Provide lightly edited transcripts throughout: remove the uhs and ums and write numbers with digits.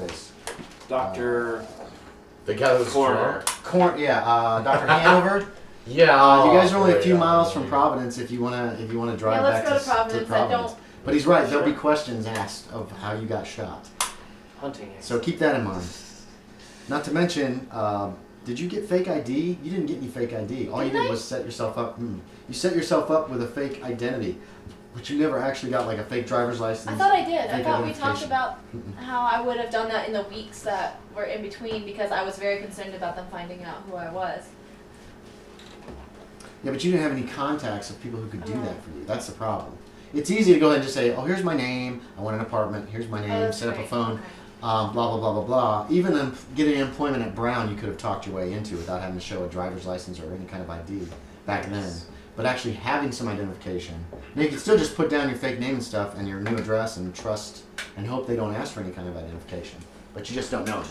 face? Dr. The guy who's Coroner. Dr. Hanover. Yeah. You guys are only a few miles from Providence if you wanna drive back let's go to Providence. But he's right. There'll be questions asked of how you got shot. Hunting. So keep that in mind. Not to mention, did you get fake ID? You didn't get any fake ID. All you did was set yourself up. You set yourself up with a fake identity, but you never actually got like a fake driver's license. I thought I did. I thought we talked about how I would have done that in the weeks that were in between because I was very concerned about them finding out who I was. Yeah, but you didn't have any contacts of people who could do that for you. That's the problem. It's easy to go ahead and just say, oh, here's my name. I want an apartment. Here's my name. Set up a phone. Okay. Blah, blah, blah, blah, blah. Even getting employment at Brown, you could have talked your way into without having to show a driver's license or any kind of ID back then. But actually having some identification. Now, you can still just put down your fake name and stuff and your new address and trust and hope they don't ask for any kind of identification. But you just don't know.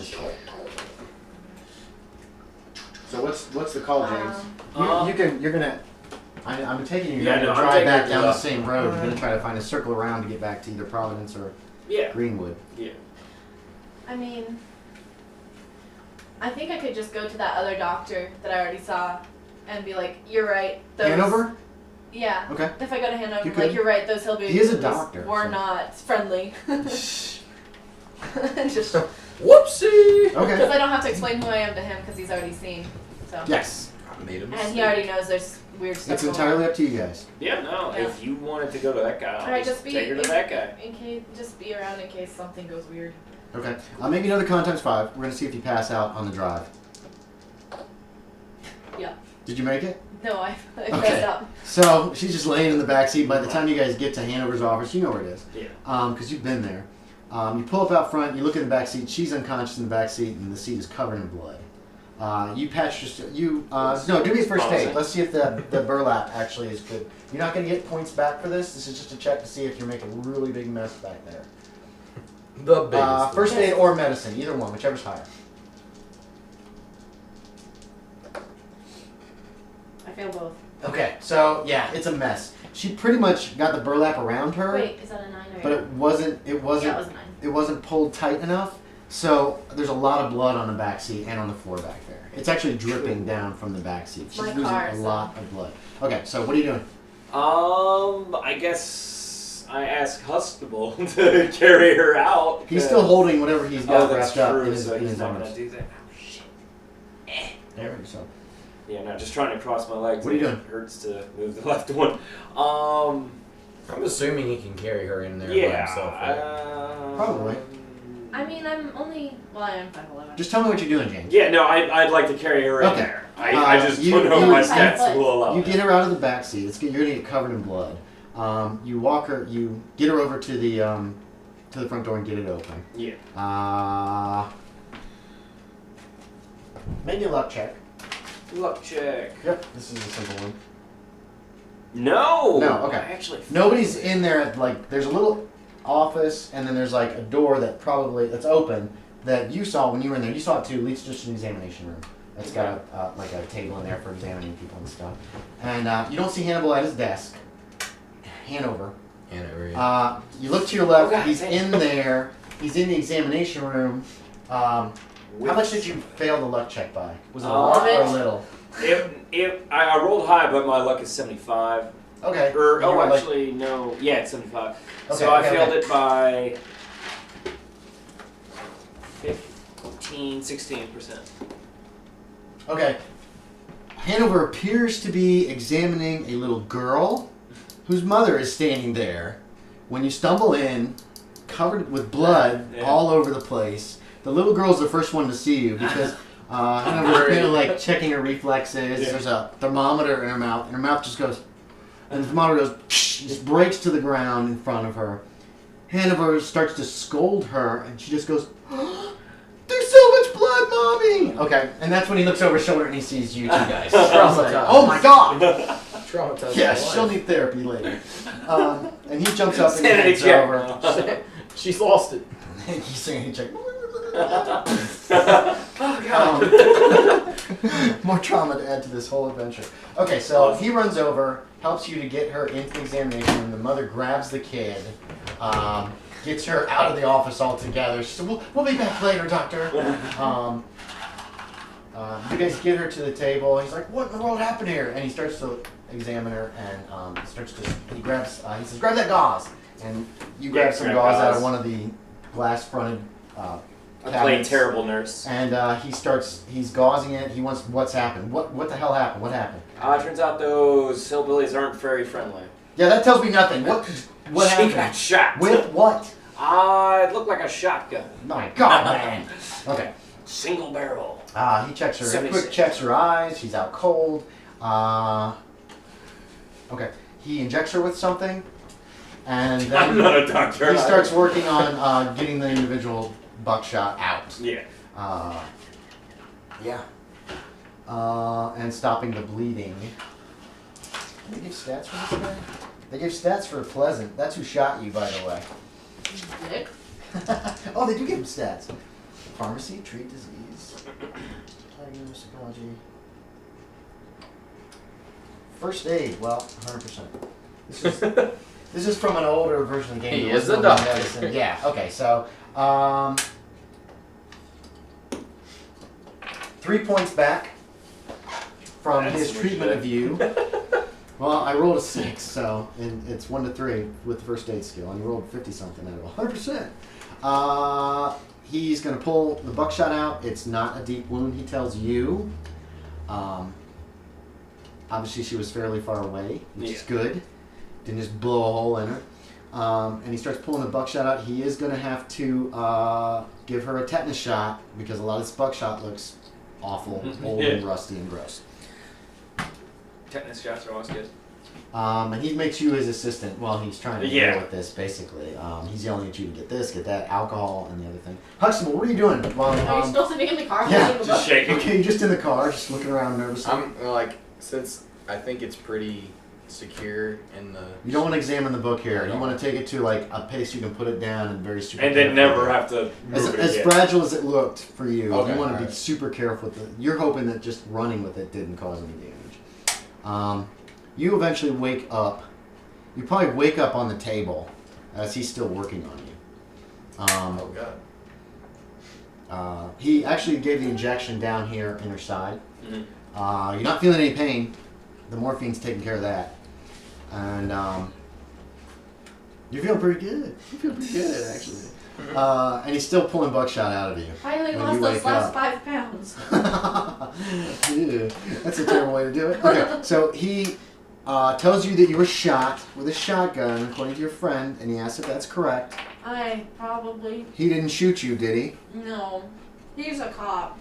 So what's the call, James? You're gonna. I'm taking you. You're gonna drive back down the same road. You're gonna try to find a circle around to get back to either Providence or Greenwood. Yeah. I mean, I think I could just go to that other doctor that I already saw and be like, you're right. Hanover? Yeah. Okay. If I go to Hanover, You could. you're right, those hillbillies He is a doctor. were not friendly. Just Whoopsie! Okay. because I don't have to explain who I am to him because he's already seen. So. Yes. I made a mistake. And he already knows there's weird stuff. It's entirely up to you guys. Yeah, no. Yeah. If you wanted to go to that guy, I'll Alright, just take her to that guy. In case, just be around in case something goes weird. Okay. Make another con times 5. We're gonna see if you pass out on the drive. Yeah. Did you make it? No, I messed up. So she's just laying in the back seat. By the time you guys get to Hanover's office, you know where it is. Yeah. Because you've been there. You pull up out front. You look in the back seat. She's unconscious in the back seat, and the seat is covered in blood. You patch just no. Do me a first aid. Let's see if the burlap actually is good. You're not going to get points back for this. This is just a check to see if you're making a really big mess back there. The biggest. First aid or medicine, either one, whichever's higher. I fail both. Okay, so yeah, it's a mess. She pretty much got the burlap around her. Wait, is that a 9 or But it wasn't. Yeah, it was a 9. It wasn't pulled tight enough. So there's a lot of blood on the back seat and on the floor back there. It's actually dripping down from the back seat. She's losing a lot of blood. Okay, so what are you doing? I guess I asked Huxtable to carry her out. He's still holding whatever he's got that's wrapped up true, in his, so in he's his not arms. gonna do that. Oh shit. There we go. Yeah, no, just trying to cross my legs. What are you doing? It hurts to move the left one. I'm assuming he can carry her in there by himself. Right? Probably. I mean, I'm only. Well, I am 5'11". Just tell me what you're doing, James. Yeah, no, I'd like to carry her in there. I just don't know if my stats will allow You get her out of the back seat. You're gonna get covered in blood. You walk her. You get her over to the front door and get it open. Yeah. Maybe a luck check. Luck check. Yep, this is a simple one. No. No, okay. Actually, Nobody's in there. There's a little office, and then there's like a door that's open that you saw when you were in there. You saw it too. Leads just an examination room. It's got a table in there for examining people and stuff. And you don't see Hannibal at his desk. Hanover. Yeah. You look to your left. Okay. He's in there. He's in the examination room. How much did you fail the luck check by? Was it a lot or a little? I rolled high, but my luck is 75. Okay. Actually, no. Yeah, it's 75. Okay, so I failed it by 16%. Okay. Hanover appears to be examining a little girl whose mother is standing there. When you stumble in, covered with blood all over the place. The little girl's the first one to see you because Hanover's kind of like checking her reflexes. Yeah. There's a thermometer in her mouth, and her mouth just goes, and the thermometer goes, just breaks to the ground in front of her. Hanover starts to scold her, and she just goes, "There's so much blood, Mommy!" Okay, and that's when he looks over his shoulder and he sees you two guys. Oh my God! Traumatized. Yeah, she'll need therapy later. And he jumps up and hands over. She's lost it. He's saying, check. Oh God. More trauma to add to this whole adventure. Okay, so he runs over, helps you to get her into the examination room. The mother grabs the kid, gets her out of the office altogether. She said, we'll be back later, doctor. You guys get her to the table. He's like, what in the world happened here? And he starts to examine her and he says, grab that gauze. And you grab some gauze out of one of the glass-fronted I'm playing terrible nurse. And he's gauzing it. He wants, what's happened? What the hell happened? What happened? Turns out those hillbillies aren't very friendly. Yeah, that tells me nothing. What happened? She got shot. With what? It looked like a shotgun. My God, man. Okay. Single barrel. He checks her. 76. Quick checks her eyes. She's out cold. Okay. He injects her with something, and then I'm not a doctor. he starts working on getting the individual buckshot out. Yeah. And stopping the bleeding. Did they give stats for this guy? They gave stats for Pleasant. That's who shot you, by the way. Nick? Oh, they do give him stats. Pharmacy, treat disease. Diagnose, psychology. First aid, well, 100%. This is from an older version of the game. He is a doctor. Medicine. Yeah, okay, so 3 points back from his treatment of you. Well, I rolled a 6, so and it's 1 to 3 with the first aid skill, and you rolled 50-something out of 100%. He's going to pull the buckshot out. It's not a deep wound, he tells you. Obviously, she was fairly far away, which is good. Didn't just blow a hole in her. And he starts pulling the buckshot out. He is going to have to give her a tetanus shot because a lot of this buckshot looks awful, old and rusty and gross. Tetanus shots are always good. And he makes you his assistant while he's trying to deal with this, basically. He's yelling at you to get this, get that, alcohol, and the other thing. Huxtable, what are you doing? While, Are you still sitting in the car? Yeah, holding the just book? shaking. Okay, you're just in the car, just looking around nervously. I'm like, since I think it's pretty secure in the. You don't want to examine the book here. You want to take it to like a pace you can put it down and very super. And then never have to move As it again. fragile as it looked for you, Okay, you want to be alright. super careful with it. You're hoping that just running with it didn't cause any damage. You eventually wake up. You probably wake up on the table as he's still working on you. Oh God. He actually gave the injection down here in her side. Mm-hmm. You're not feeling any pain. The morphine's taking care of that. And you're feeling pretty good. You feel pretty good, actually. And he's still pulling buckshot out of you. Finally when lost you those wake last up. 5 pounds. Ew, that's a terrible way to do it. Okay, so he tells you that you were shot with a shotgun, according to your friend, and he asks if that's correct. I probably. He didn't shoot you, did he? No. He's a cop.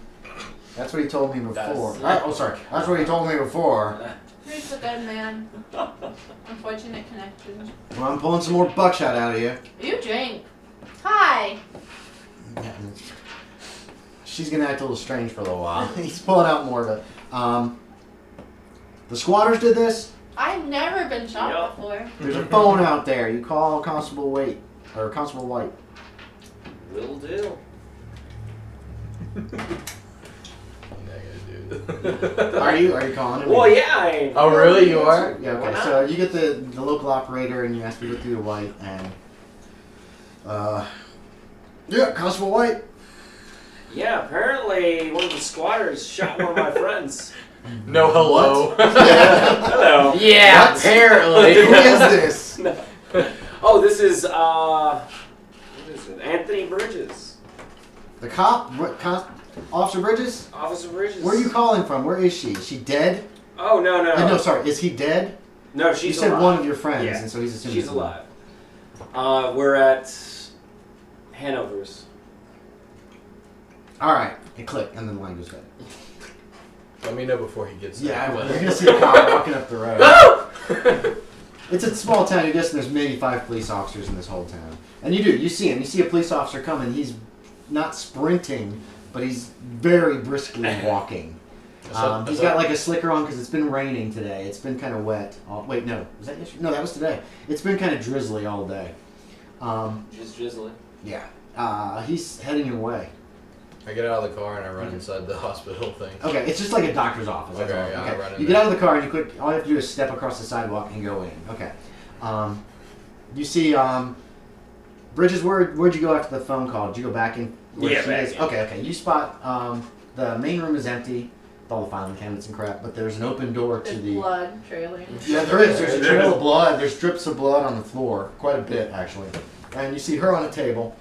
That's what he told me before. That's- Sorry. That's what he told me before. He's a good man. Unfortunate connection. Well, I'm pulling some more buckshot out of you. You drink. Hi. She's gonna act a little strange for a little while. He's pulling out more of it. The squatters did this. I've never been shot Yep. before. There's a phone out there. You call Constable White or Constable White. Will do. Are you calling him? Well, yeah, I am. Oh really? You are? Yeah. Why Okay. not? So you get the local operator and you ask to go through to White and yeah, Constable White. Yeah, apparently one of the squatters shot one of my friends. No hello. Hello. Yeah, What? apparently. Who is this? Oh, this is, what is it? Anthony Bridges. The cop? Officer Bridges? Officer Bridges. Where are you calling from? Where is she? Is she dead? Oh, no. No, sorry. Is he dead? No, You she's said alive. one of your friends, Yeah. and so he's assuming She's he's alive. We're at Hanover's. All right. It clicked, and then the line goes dead. Let me know before he gets there. Yeah, I will. You're gonna see a cop walking up the road. It's a small town. You're guessing there's maybe 5 police officers in this whole town, and you see him. You see a police officer coming. He's not sprinting, but he's very briskly walking. He's got like a slicker on because it's been raining today. It's been kind of wet. Oh, wait, no, was that yesterday? No, that was today. It's been kind of drizzly all day. Just drizzling. Yeah. He's heading your way. I get out of the car and I run inside the hospital thing. Okay, it's just like a doctor's office. That's Okay, all. yeah, I run in You get there. out of the car and all you have to do is step across the sidewalk and go in. Okay. You see Bridges, where'd you go after the phone call? Did you go back in where Yeah, she back is? in. Okay. You spot the main room is empty with all the filing cabinets and crap, but there's an open door to There's the... blood trailing. Yeah, there is. There's a trail of blood. There's drips of blood on the floor. Quite a bit, actually. And you see her on a table.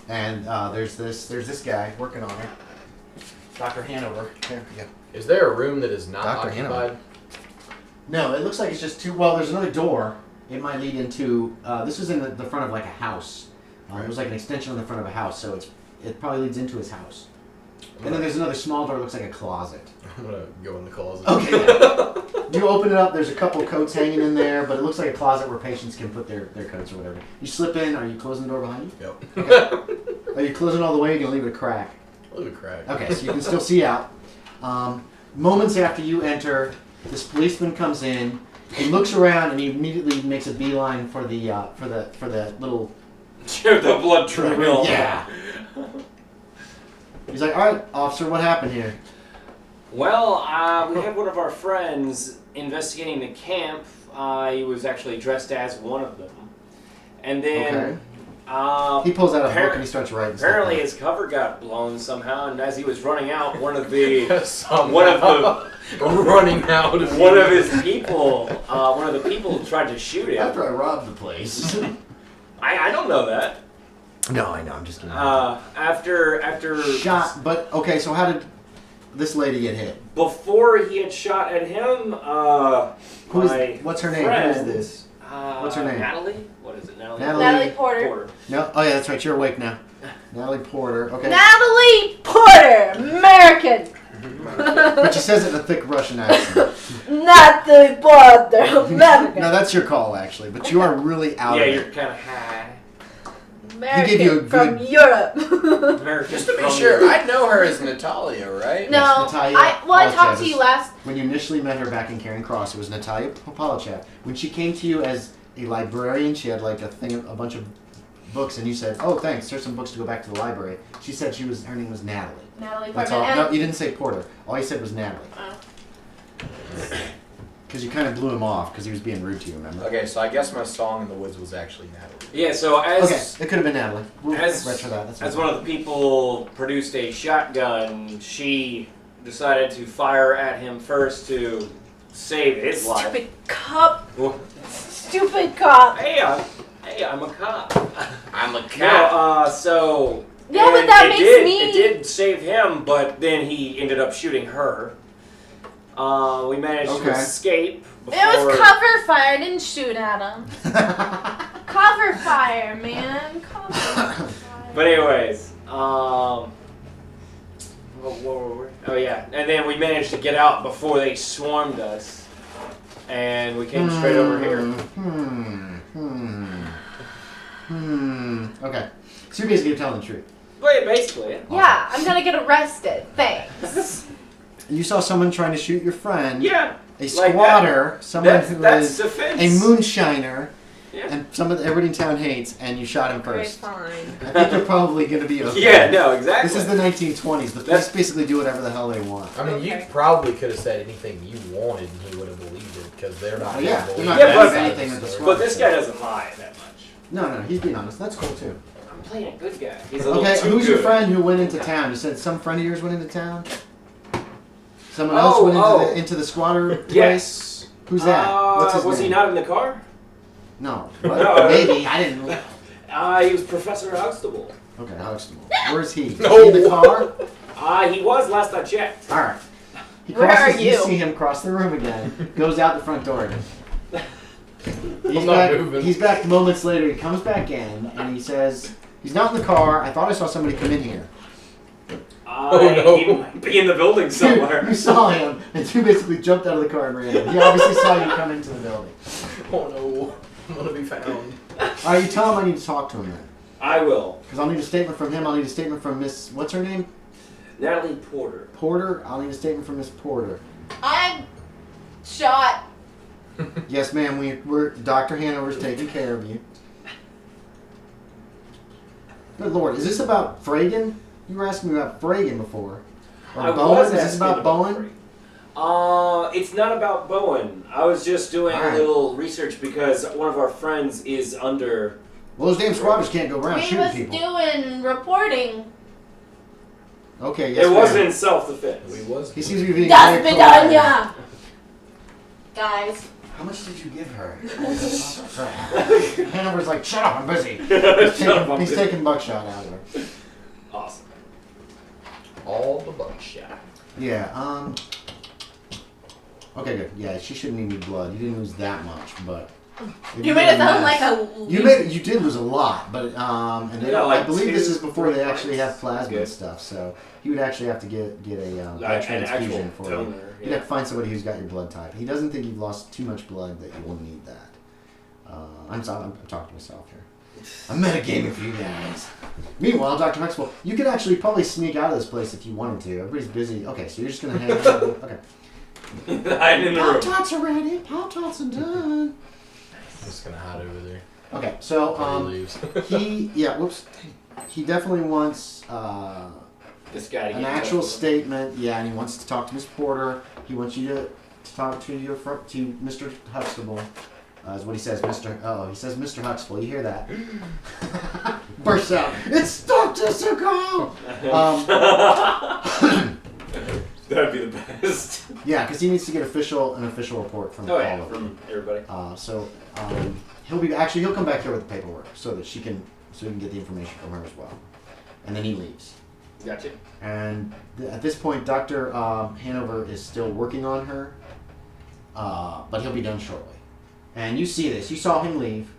And there's this guy working on her. Dr. Hanover. There we go. Is there a room that is not Dr. occupied? Hanover. No, it looks like it's just two... Well, there's another door. It might lead into... this was in the front of like a house. It was like an extension on the front of a house, so it probably leads into his house. And then there's another small door that looks like a closet. I'm gonna go in the closet. Okay. Yeah. You open it up, there's a couple coats hanging in there, but it looks like a closet where patients can put their coats or whatever. You slip in, are you closing the door behind you? Yep. Okay. Are you closing all the way or are you going to leave it a crack? A little crack. Okay, so you can still see out. Moments after you enter, this policeman comes in, he looks around and he immediately makes a beeline for the little... The blood trail. Yeah. He's like, all right, officer, what happened here? Well, we had one of our friends investigating the camp. He was actually dressed as one of them. And then... He pulls out a book and he starts writing stuff Apparently down. his cover got blown somehow, and as he was running out, one of the people tried to shoot him. After I robbed the place. I don't know that. No, I know, I'm just kidding. After Shot, but, okay, so how did this lady get hit? before he had shot at him, What's her name? friend, Who is this? What's her name? Natalie? What is it, Natalie? Natalie Porter. No, oh yeah, that's right, you're awake now. Natalie Porter, okay. Natalie Porter, American. But she says it in a thick Russian accent. Natalie Porter, American. No, that's your call, actually, but you are really out Yeah, of you're it. kind of high. American He gave you a from good- Europe. American Just to be from sure, Europe. I know her as Natalia, right? No, Natalia I talked to Polochev. you last. When you initially met her back in Caring Cross, it was Natalia Polochev. When she came to you as a librarian, she had like a bunch of books, and you said, "Oh, thanks. Here's some books to go back to the library." She said her name was Natalie. Natalie That's Porter. all. And, No, you didn't say Porter. All you said was Natalie. Because you kind of blew him off because he was being rude to you. Remember? Okay, so I guess my song in the woods was actually Natalie. Yeah, so Okay, it could have been Natalie. We'll as retro that. That's as fine. one of the people produced a shotgun, she decided to fire at him first to save his life. stupid cop. Well, Stupid cop. hey, I'm a cop. I'm a So Yeah, but and that it makes did, me- It did save him, but then he ended up shooting her. We managed to Okay. escape. It was before- cover fire. I didn't shoot at him. Cover fire, man. Cover fire. But anyways, what were we? Oh yeah, and then we managed to get out before they swarmed us, and we came straight over here. Okay. So you're basically telling the truth. But basically, Yeah, I'm gonna get arrested. Thanks. You saw someone trying to shoot your friend. yeah, A like squatter, someone who that's is defense. a moonshiner, Yeah. and someone that everybody in town hates, and you shot him Very first. fine. I think you're probably going to be okay. Yeah, no, exactly. This is the 1920s. The police basically do whatever the hell they want. I mean, you Okay. probably could have said anything you wanted and he would have believed it because they're not. Oh, yeah, gonna they're believe not Yeah, that but- side of anything the that the story. But this guy doesn't lie that much. No, he's being honest. That's cool too. I'm playing a good guy. He's a little Okay, too who's your good. friend who went into town? You said some friend of yours went into town? Someone Oh, else went oh. into the squatter place? Yes. Who's that? What's his was name? he not in the car? No. What? No. Maybe. I didn't. He was Professor Huxtable. Okay, Huxtable. Where's he? Is No. he in the car? He was last I checked. Alright. He Where crosses, are you you? see him cross the room again. Goes out the front door again. He's I'm not back, moving. he's back moments later. He comes back in and he says, he's not in the car. I thought I saw somebody come in here. no. He might be in the building somewhere. You saw him, and you basically jumped out of the car and ran. He obviously saw you come into the building. Oh no, I'm gonna be found. Alright, you tell him I need to talk to him then. I will. Because I'll need a statement from him. I'll need a statement from Miss, what's her name? Natalie Porter. Porter? I'll need a statement from Miss Porter. I'm shot. Yes, ma'am, we're Dr. Hanover's taking care of you. Good Lord, is this about Fragan? You were asking me about Fragan before. Or I Bowen? was Is this asking about Bowen? Free. It's not about Bowen. I was just doing Alright. a little research because one of our friends is under. Well, those damn squatters can't go around We shooting was people. doing reporting. Okay, yes, It ma'am. wasn't in self-defense. We was. He seems to be being Das very polite. Vidania! Guys. How much did you give her? Hanover's like, shut up, I'm busy. He's taking buckshot out of her. Awesome. All the buckshot. Yeah, Okay, good. Yeah, she shouldn't need any blood. You didn't lose that much, but... You made it sound like a... You did lose a lot, but, and they, Yeah, like I believe this is before 2, they 3 actually have pints. plasma Good. and stuff, so he would actually have to get a blood An transfusion actual for you. donor. You'd have to find somebody who's got your blood type. He doesn't think you've lost too much blood that you will need that. I'm talking to myself here. I'm metagaming for you guys. Meanwhile, Dr. Huxtable, you could actually probably sneak out of this place if you wanted to. Everybody's busy. Okay, so you're just gonna hang out. Okay. Hiding in the room. Pop-Tarts are ready. Pop-Tarts are done. Just gonna hide over there. Okay, so Before he leaves. he definitely wants This guy to an get in actual touch with him. statement. Yeah, and he wants to talk to Miss Porter. He wants you to talk to Mr. Huxtable. Is what he says, Mr. Oh, he says Mr. Huxtable. You hear that? Bursts out. It's Dr. Zuko! That'd be the best. Yeah, because he needs to get an official report from all of them. From everybody. He'll come back here with the paperwork so that he can get the information from her as well. And then he leaves. Gotcha. And at this point, Dr. Hanover is still working on her, but he'll be done shortly. And you see this. You saw him leave.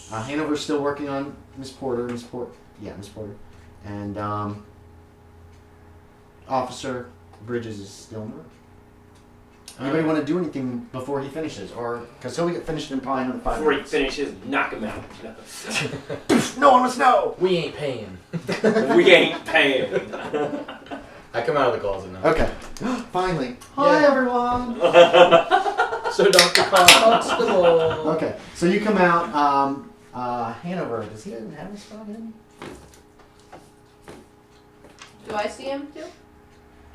Hanover's still working on Miss Porter. Miss Porter. And Officer Bridges is still in the room. Anybody want to do anything before he finishes? Or, because he'll get finished in probably another 5 Before he minutes. finishes, knock him out. No one must know! We ain't paying. We ain't paying. I come out of the closet now. Okay. Finally. Hi, Yeah. everyone! So Dr. Huxtable. Okay, so you come out. Hanover, does he even have a spot in? Do I see him too?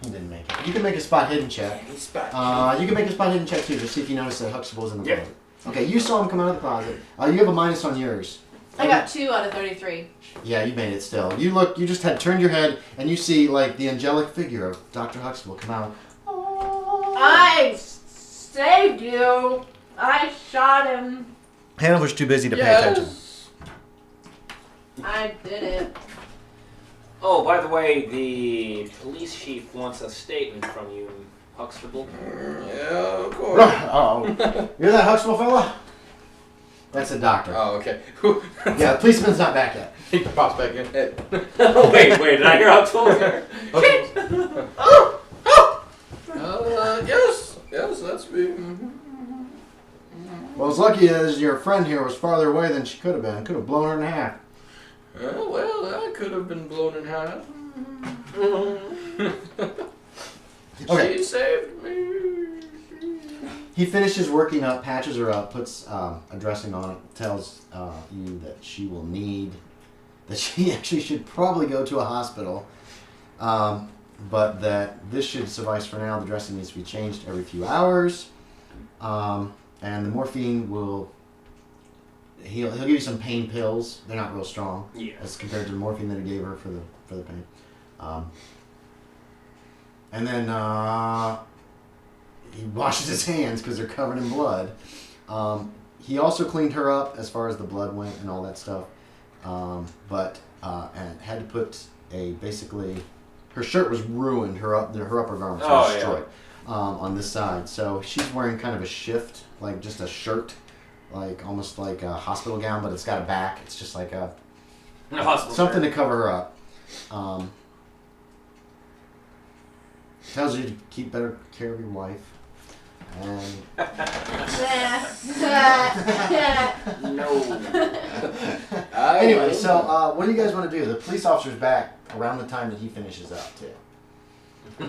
He didn't make it. You can make a spot hidden check. He's back. You can make a spot hidden check too, to see if you notice that Huxtable's in the Yep. closet. Okay, you saw him come out of the closet. You have a minus on yours. I got 2 out of 33. Yeah, you made it still. You just had turned your head and you see like the angelic figure of Dr. Huxtable come out. I saved you. I shot him. Hanover's too busy to pay Yes. attention. I did it. Oh, by the way, the police chief wants a statement from you, Huxtable. Yeah, of course. Oh, you're that Huxtable fella? That's a doctor. Oh, okay. Yeah, the policeman's not back yet. He pops back in. Hey. Wait, did I hear Huxtable there? Yes, that's me. Well, as lucky as your friend here was farther away than she could have been. Could have blown her in half. Well, I could have been blown in half. Okay. She saved me. He finishes working up, patches her up, puts a dressing on it, tells you that she will need, that she actually should probably go to a hospital, but that this should suffice for now. The dressing needs to be changed every few hours, and the morphine will, he'll give you some pain pills. They're not real strong Yeah. as compared to the morphine that he gave her for the pain. And then he washes his hands because they're covered in blood. He also cleaned her up as far as the blood went and all that stuff, but and had to put basically her shirt was ruined. Her upper garments were destroyed on this side, so she's wearing kind of a shift, like just a shirt, like almost like a hospital gown, but it's got a back. It's just like a something to cover her up. Tells you to keep better care of your wife. And No. anyway, so what do you guys want to do? The police officer's back around the time that he finishes up too.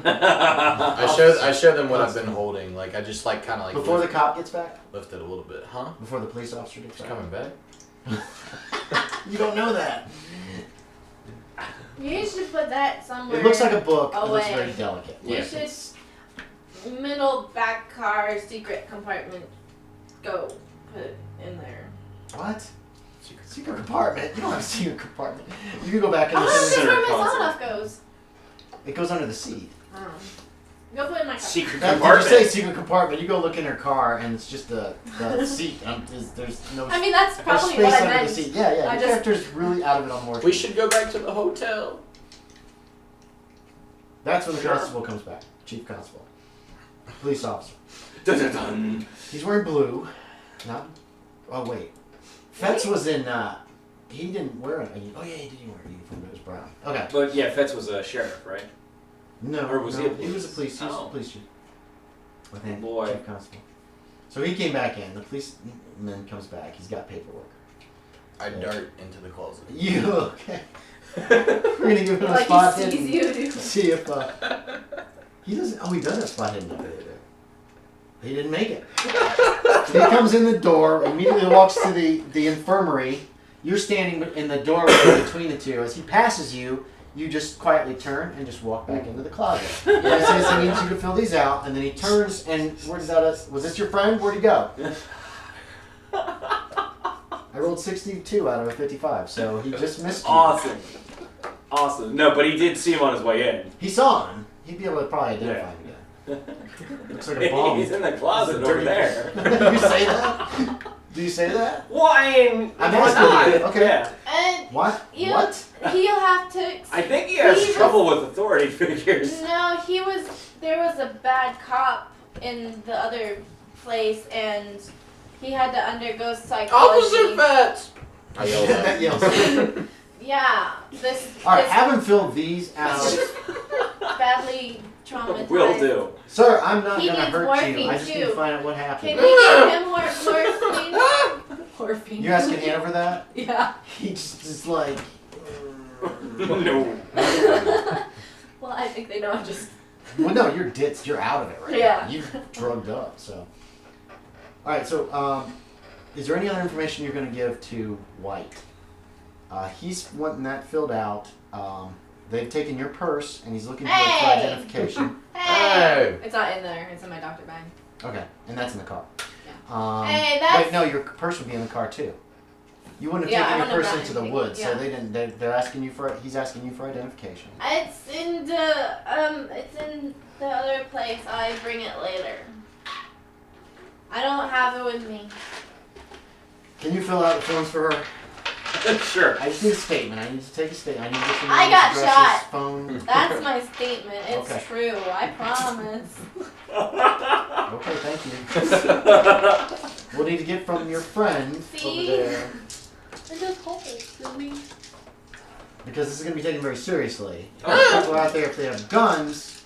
I show them what I've been holding. Like I just like kind of like Before the cop gets back? lift it a little bit, huh? Before the police officer gets It's back? coming back. You don't know that. You should put that somewhere. It looks like a book. It looks Away. very delicate. You Like, should it's- middle back car secret compartment. Go put it in there. What? Secret compartment? You don't have a secret compartment. You can go back in the That's secret. where my console. sound off goes. It goes under the seat. Go put it in my car. Secret Did you compartment. say secret compartment? You go look in her car and it's just the seat. There's no. I mean, that's there's probably space what I under meant. the seat. Yeah, yeah. I The just- character's really out of it on more. We should go back to the hotel. That's when the Sure. constable comes back. Chief constable. Police officer. Dun, dun, dun. He's wearing blue. Not. Oh wait. Fetz was in. He didn't wear it. Oh yeah, he didn't wear a uniform. It was brown. Okay. But yeah, Fetz was a sheriff, right? No. Or was no, he a He was a police. He was Oh. a police chief. I think. Boy. Chief constable. So he came back in. The policeman comes back. He's got paperwork. I dart into the closet. You okay? We're gonna give him a Like spot he sees hidden. you, dude. See if he doesn't. Oh, he does have spot hidden up there. He didn't make it. He comes in the door, immediately walks to the infirmary. You're standing in the doorway between the two. As he passes you, you just quietly turn and just walk back into the closet. And he says he needs you to fill these out, and then he turns and where did that? Was this your friend? Where'd he go? I rolled 62 out of a 55, so he just missed you. Awesome. No, but he did see him on his way in. He saw him. He'd be able to probably identify him again. Looks like a bomb. He's in the closet He's a over dirty- there. Do you say that? Do you say that? Well, I mean, I'm why asking not? you. Okay. Yeah. And What? you, What? he'll have to. I think he has was- trouble with authority figures. No, there was a bad cop in the other place, and he had to undergo psychology. Officer Fetz! I yelled That out. yells. Yeah, this. All right, this have him fill these out. badly traumatized. Will do. Sir, I'm not He gonna needs hurt you. morphine, I just need to too. find out what Can happened. we give him morphine? Morphine. You asking Hanover that? Yeah. He just like. No. Well, I think they know I'm just. Well, no, you're ditched. You're out of it right Yeah. now. You've drugged up. So. All right. So, is there any other information you're gonna give to White? He's wanting that filled out. They've taken your purse and he's looking for it for Hey! identification. Hey! It's not in there. It's in my doctor bag. Okay, and that's in the car. Yeah. Hey, that's- Wait, no, your purse would be in the car too. You wouldn't have Yeah, I taken your wouldn't purse have into done the anything. woods, Yeah. so they didn't. They're asking you for. He's asking you for identification. It's in the other place. I bring it later. I don't have it with me. Can you fill out the forms for her? Sure. I just need a statement. I need to take a statement. I need to get your I name, got addresses, shot. phone. That's my statement. It's Okay. true. I promise. Okay, thank you. We'll need to get from your friend See? over there They're just holes in me. because this is going to be taken very seriously. Oh. People out there, if they have guns.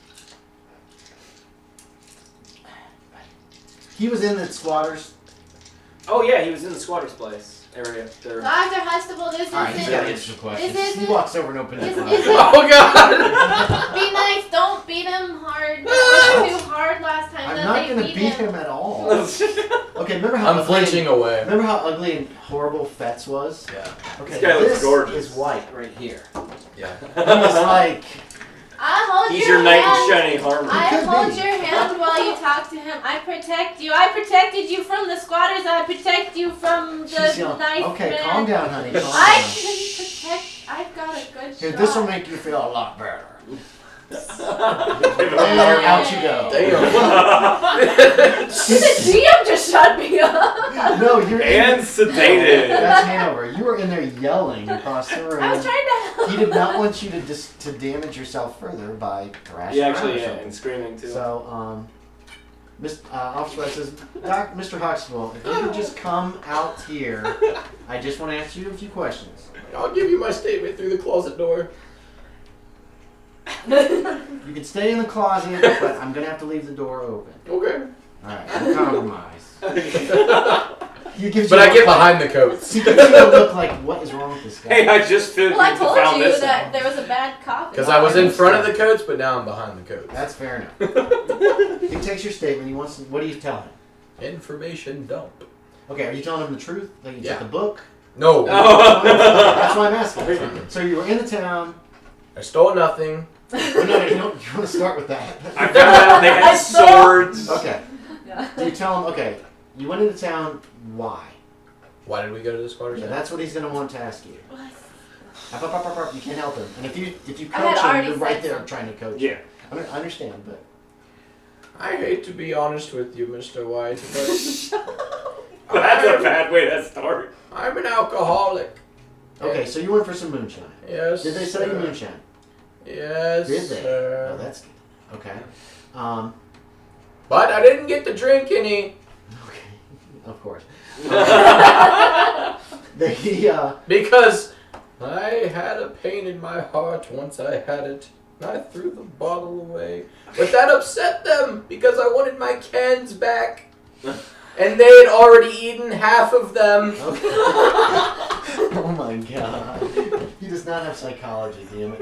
He was in the squatters. Oh yeah, he was in the squatter's place area. There. Dr. Huxtable, this All right, he's got to answer isn't. the questions. This He isn't- walks over and opens his this mouth. isn't- Oh god! Be nice. Don't beat him hard. That was too hard last time. I'm that not they going to beat beat him at all. Okay, remember how I'm ugly- flinching away. Remember how ugly and horrible Fetz was? Yeah. Okay, This guy looks this gorgeous. is White right here. Yeah. He was like, I hold He's your your knight in hand. shining armor. I could hold be. your hand while you talk to him. I protect you. I protected you from the squatters. I protect you from the she's yelling. knife Okay, man. calm down, honey. Calm I down. can protect. I've got a good Here, shot. this will make you feel a lot better. Give him And an arm. out you go. Damn. The GM just shut me up. No, you're And in. sedated. That's Hanover. You were in there yelling across the room. I was trying to help. He did not want you to damage yourself further by thrashing Yeah, around actually, or yeah, something. and screaming too. So, Officer White says, Mr. Huxtable, if you could just come out here, I just want to ask you a few questions. I'll give you my statement through the closet door. You can stay in the closet, but I'm gonna have to leave the door open. Okay. All right, we'll compromise. He gives But you I a get look like- behind the coats. He gives you a look like, what is wrong with this guy? Hey, I just Well, I told found you this that out. there was a bad cop. Because I was in front of the coats, but now I'm behind the coats. That's fair enough. He takes your statement. He wants. What do you tell him? Information dump. Okay, are you telling him the truth? Like you Yeah. took the book? No. Oh. That's why I'm asking. So you were in the town. I stole nothing. Oh, no, you want to start with that. I found out they had swords. Okay. Yeah. Do you tell him, okay, you went into town, why? Why did we go to the squatters? Yeah, that's what he's going to want to ask you. You can't help him. And if you I had coach him, already you're right said there something. trying to coach Yeah. him. I understand, but... I hate to be honest with you, Mr. White, but That's a bad way to start. I'm an alcoholic. Okay, so you went for some moonshine. Yes. Did they sell you moonshine? Yes. Did they? sir. Oh, that's good. Okay. But I didn't get to drink any. Okay. Of course. They, Because I had a pain in my heart once I had it. And I threw the bottle away. But that upset them because I wanted my cans back. And they had already eaten half of them. Okay. Oh my god. He does not have psychology, damn it.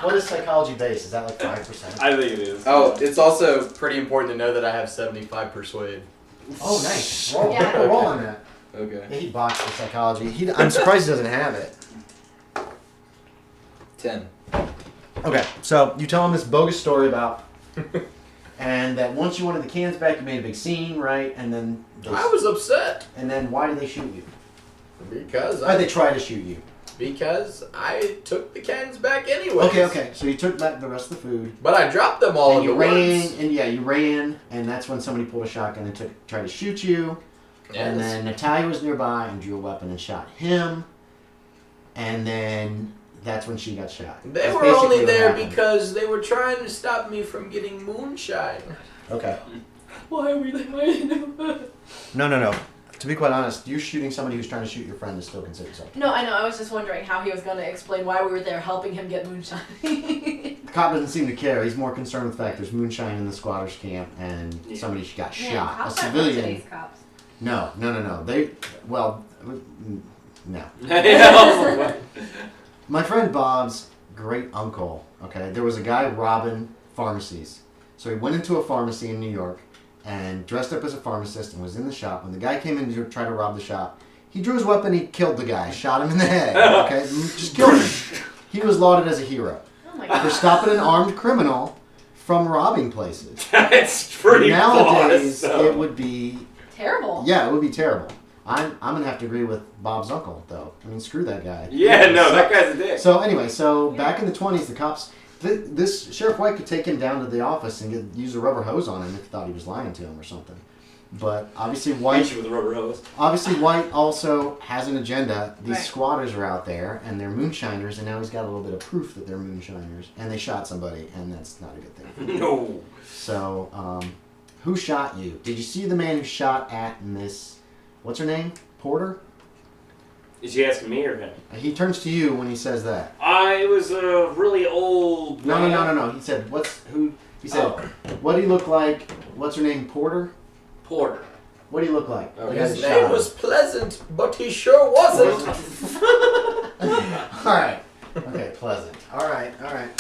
What is psychology based? Is that like 5%? I think it is. Oh, it's also pretty important to know that I have 75 persuade. Oh, nice. Roll, Yeah. roll on that. Okay. Yeah, he boxed for psychology. I'm surprised he doesn't have it. 10. Okay, so you tell him this bogus story about, and that once you wanted the cans back, you made a big scene, right? And then, I was upset and then why did they shoot you? because Why did they try to shoot you? because I took the cans back anyway. Okay. So you took back the rest of the food, But I dropped them all and in you the ran, woods. and you ran, and that's when somebody pulled a shotgun and tried to shoot you. And then Natalia was nearby and drew a weapon and shot him. And then that's when she got shot. They That's were basically only what there happened. because they were trying to stop me from getting moonshine. Okay. Why were they hiding? No. To be quite honest, you shooting somebody who's trying to shoot your friend is still considered something. No, I know. I was just wondering how he was going to explain why we were there helping him get moonshine. The cop doesn't seem to care. He's more concerned with the fact there's moonshine in the squatters camp and Yeah. somebody got Man, shot. A cops aren't like civilian. today's cops. No. They, well, no. Yeah. My friend Bob's great uncle, okay, there was a guy robbing pharmacies. So he went into a pharmacy in New York and dressed up as a pharmacist and was in the shop. When the guy came in to try to rob the shop, he drew his weapon, he killed the guy, shot him in the head, okay? Just killed him. He was lauded as a hero Oh my for god. stopping an armed criminal from robbing places. It's pretty Nowadays, flawless, it would be, Terrible. yeah, it would be terrible. I'm going to have to agree with Bob's uncle, though. I mean, screw that guy. Yeah, no, that guy's a dick. So anyway, back in the 20s, the cops, this Sheriff White could take him down to the office and use a rubber hose on him if he thought he was lying to him or something. But obviously Hit White, you with a rubber hose. White also has an agenda. These Right. squatters are out there and they're moonshiners, and now he's got a little bit of proof that they're moonshiners, and they shot somebody, and that's not a good thing. No. So, who shot you? Did you see the man who shot at Miss? What's her name? Porter? Is she asking me or him? He turns to you when he says that. I was a really old. man. No. He said, He said, Oh. what do you look like? What's her name? Porter? Porter. What do you look like? Oh, The guy His that name shot was Pleasant, but he sure wasn't. him. All right. Okay, pleasant. All right.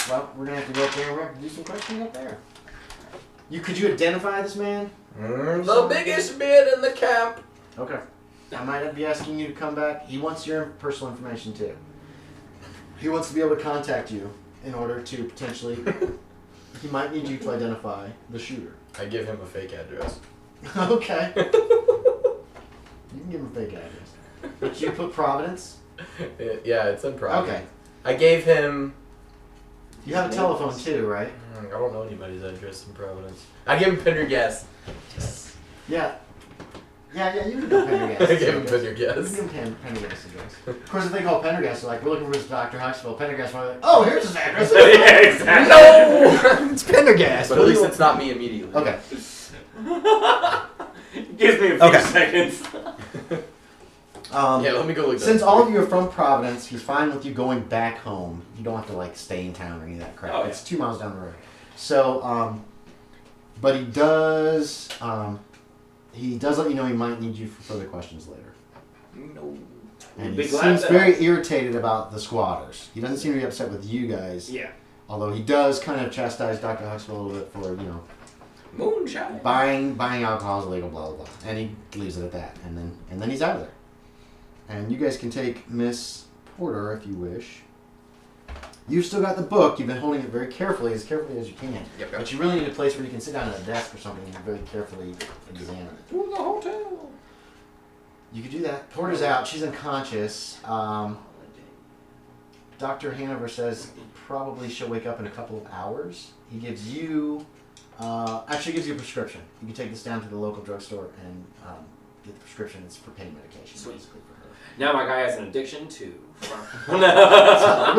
Well, we're gonna have to go up there and we're gonna have to do some questions up there. Could you identify this man? The biggest beard in the camp. Okay. I might be asking you to come back. He wants your personal information too. He wants to be able to contact you in order to potentially. He might need you to identify the shooter. I give him a fake address. Okay. You can give him a fake address. But you put Providence? Yeah, it's in private. Okay. I gave him. You have a telephone too, right? I don't know anybody's address in Providence. I gave him Pendergast. Yeah. Yeah, you can go Pendergast. I gave him You Pendergast. can give him Pendergast address. Of course, if they call Pendergast, they're like, we're looking for this Dr. Huxtable. Pendergast, we're like, oh, here's his address. Yeah, exactly. No! It's Pendergast. But at least it's not me immediately. Okay. Gives me a few Okay. seconds. Yeah, let me go look. Since all of you are from Providence, he's fine with you going back home. You don't have to like stay in town or any of that crap. Oh, It's 2 miles down the road. So, but he does let you know he might need you for further questions later. No. And Be he glad seems to very help. irritated about the squatters. He doesn't seem to be upset with you guys. Yeah. Although he does kind of chastise Dr. Huxtable a little bit for, Moonshine. buying alcohol is illegal, blah, blah, blah. And he leaves it at that. And then he's out of there. And you guys can take Miss Porter if you wish. You've still got the book. You've been holding it very carefully as you can. Yep. But you really need a place where you can sit down at a desk or something and very carefully examine it. To the hotel. You could do that. Porter's out. She's unconscious. Dr. Hanover says probably she'll wake up in a couple of hours. He gives you, actually gives you a prescription. You can take this down to the local drugstore and get the prescription. It's for pain medication, Sweet. basically for her. Now my guy has an addiction to. Over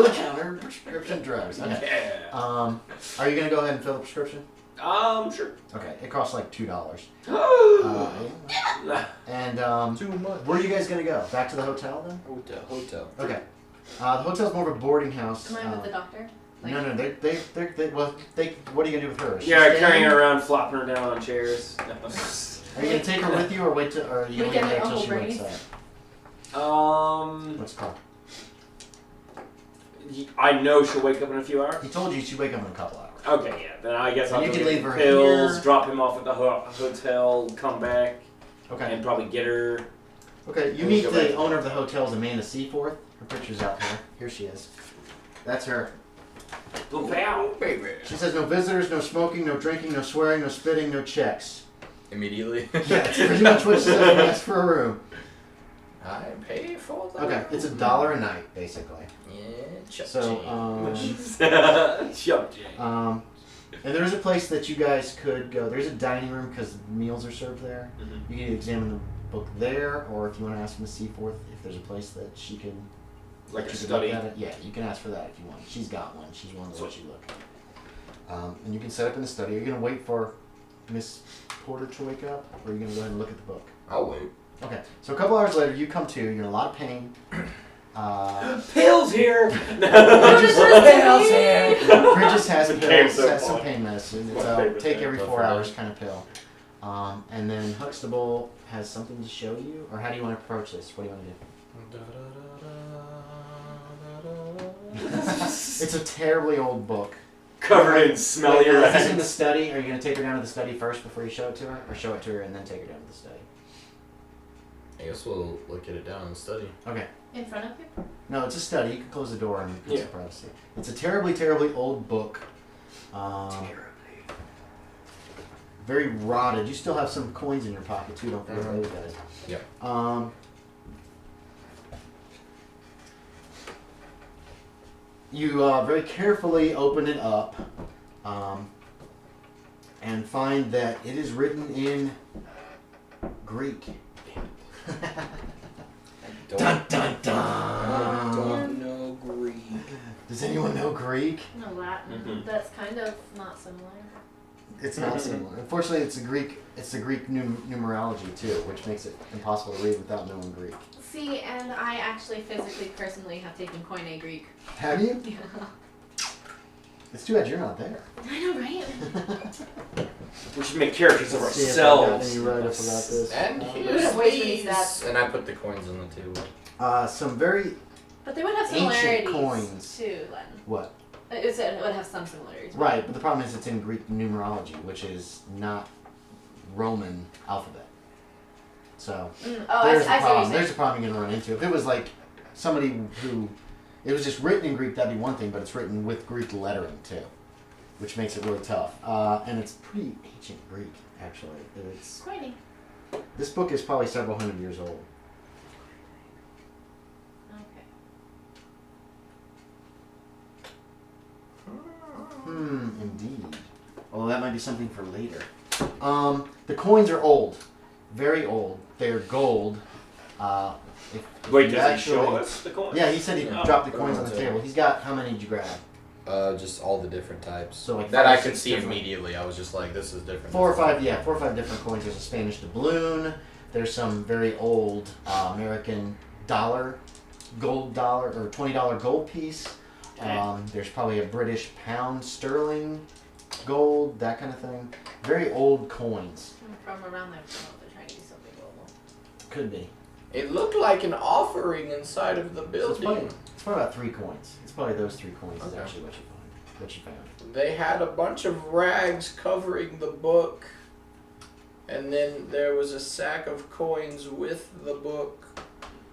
the counter prescription drugs. Okay. Yeah. Are you gonna go ahead and fill the prescription? Sure. Okay. It costs like $2. And Too much. where are you guys gonna go? Back to the hotel then? Hotel. Okay. The hotel's more of a boarding house. Am I with the doctor? Like, No, what are you gonna do with her? Is she Yeah, staying? carrying her around, flopping her down on chairs. Are you gonna take her with you, or wait till, or are you We gonna get wait it until on she wakes up? Um, What's it called? I know she'll wake up in a few hours. He told you she'd wake up in a couple hours. Okay, yeah. Then I guess I'll You go can get leave her pills, here. drop him off at the hotel, come back, Okay. and probably get her. Okay. You We'll meet go the back. owner of the hotel's Amanda Seaforth. Her picture's out there. Here she is. That's her. Boom, pow. Baby. She says no visitors, no smoking, no drinking, no swearing, no spitting, no checks. Immediately. Yeah, that's pretty much what she says when you ask for a room. I pay for that. Okay, it's $1 a night, basically. Yeah, chop So, Chuck Jay. and there is a place that you guys could go. There's a dining room because meals are served there. Mhm. You can either examine the book there, or if you want to ask Miss Seaforth if there's a place that she can Like a she can study. look at it. Yeah, you can ask for that if you want. She's got one. She's willing to let you look. And you can set up in the study. Are you gonna wait for Miss Porter to wake up, or are you gonna go ahead and look at the book? I'll wait. Okay. So a couple hours later, you come to. You're in a lot of pain. Pills here. Bridges has It pills, came so has some far. pain medicine. My It's a favorite take thing. every Go 4 for hours that. kind of pill. And then Huxtable has something to show you, or how do you want to approach this? What do you want to do? It's a terribly old book. Covered in smelly Wait, is this in the rags. study? Are you going to take her down to the study first before you show it to her? Or show it to her and then take her down to the study? I guess we'll look at it down in the study. Okay. in front of you? No, it's a study. You can close the door and get Yeah. some privacy. It's a terribly, terribly old book. Very rotted. You still have some coins in your pocket too. Don't forget those guys. Yep. You very carefully open it up and find that it is written in Greek. Dun dun I dun. don't know Greek. Does anyone know Greek? No, Latin. Mhm. That's kind of not similar. It's not similar. Unfortunately, it's a Greek. It's the Greek numerology too, which makes it impossible to read without knowing Greek. See, and I actually physically, personally have taken Koine Greek. Have you? Yeah. It's too bad you're not there. I know, right? We should make characters of Let's see if I got ourselves. any write-up about this. And Um, here's Wait, wait, these. that- And I put the coins on the table. Some very But they would have Ancient similarities coins. too, Latin. what? It would have some similarities. Right, but the problem is it's in Greek numerology, which is not Roman alphabet. So Mm, oh, I there's see a what problem. you're There's saying. a problem you're gonna run into. If it was like somebody who it was just written in Greek, that'd be one thing, but it's written with Greek lettering too, which makes it really tough. And it's pretty ancient Greek, actually. It's Koine. this book is probably several hundred years old. Okay. Indeed. Although that might be something for later. The coins are old, very old. They're gold. If Wait, you does he show us the coins? Yeah, he said he Oh. dropped the coins on the Put 'em on the table. He's got how many did you grab? Just all the different types. So, like, that 5 I or could 6 see different- immediately. I was just like, this is different. 4 or This is 5, different. 4 or 5 different coins. There's a Spanish doubloon. There's some very old American dollar, gold dollar, or $20 gold piece. Okay. There's probably a British pound sterling gold, that kind of thing. Very old coins. From around there, they're trying to do something global. Could be. It looked like an offering inside of the So it's building. probably about 3 coins. It's probably those 3 coins is Okay. actually what you find. What you found. They had a bunch of rags covering the book, and then there was a sack of coins with the book.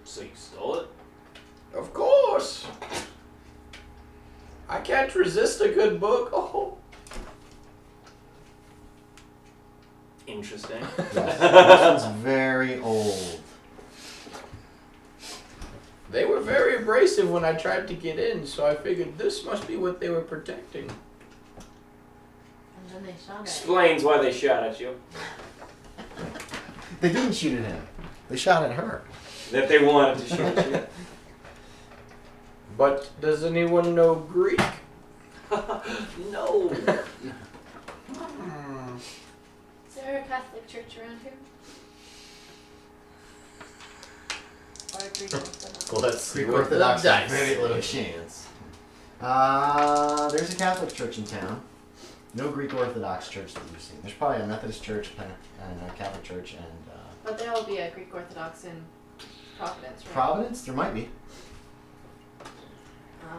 So you stole it? Of course! I can't resist a good book. Oh. Interesting. Yes, this one's very old. They were very abrasive when I tried to get in, so I figured this must be what they were protecting. And then they shot at you. Explains why they shot at you. They didn't shoot at him. They shot at her. That they wanted to shoot at you. But does anyone know Greek? No. Is there a Catholic church around here? Or a Greek Orthodox? Well, that's Greek With Orthodox. the dice. Very little chance. There's a Catholic church in town. No Greek Orthodox church that you've seen. There's probably a Methodist church and a Catholic church and But there will be a Greek Orthodox in Providence, right? Providence. There might be.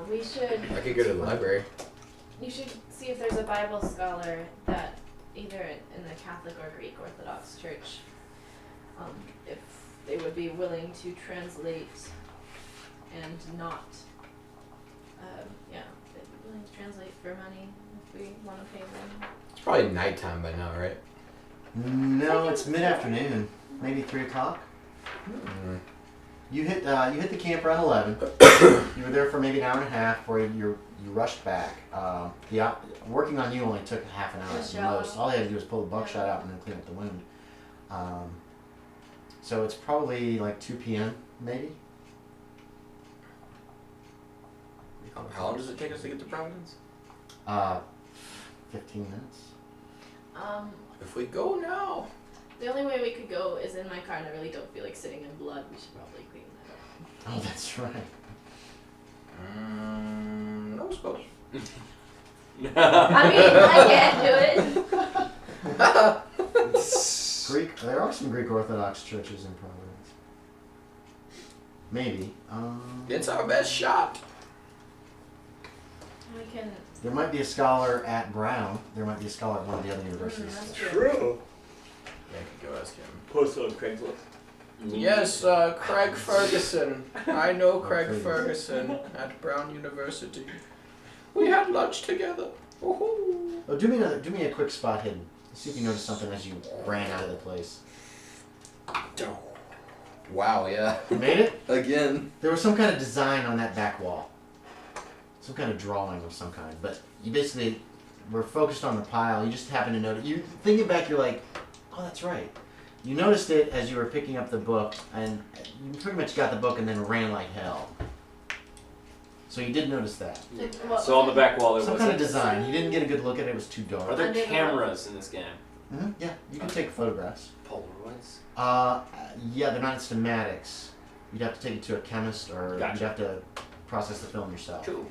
We should. I could go to the library. You should see if there's a Bible scholar that either in the Catholic or Greek Orthodox church, if they would be willing to translate and not, they'd be willing to translate for money if we want to pay them. It's probably nighttime by now, right? No, it's mid-afternoon. Maybe 3 o'clock. Mm. You hit the camp around 11. You were there for maybe an hour and a half before you rushed back. Working on you only took half an hour at the most. All they had to do was pull the buckshot out and then clean up the wound. So it's probably like 2 p.m. maybe. How long does it take us to get to Providence? 15 minutes. If we go now. The only way we could go is in my car, and I really don't feel like sitting in blood. We should probably clean that up. Oh, that's right. No suppose. I mean, I can't do it. There are some Greek Orthodox churches in Providence. Maybe. It's our best shot. We can. There might be a scholar at Brown. There might be a scholar at one of the other universities. That's true. Yeah, I could go ask him. Post on Craigslist. Yes, Craig Ferguson. I know Craig Okay. Ferguson at Brown University. We had lunch together. Woohoo! Oh, do me a quick spot hidden. See if you notice something as you ran out of the place. Wow, yeah. You made it? Again. There was some kind of design on that back wall. Some kind of drawing of some kind. But you basically were focused on the pile. You just happened to notice. You thinking back, you're like, oh, that's right. You noticed it as you were picking up the book, and you pretty much got the book and then ran like hell. So you did notice that. So on the back wall there Some was kind of design. You didn't get a good look at it. It was too Are dark. there Under the cameras in this game? Mm-hmm. Yeah, you can take photographs. Polaroids? Yeah, they're not instamatics. You'd have to take it to a chemist, or Gotcha. you'd have to process the film yourself. Cool.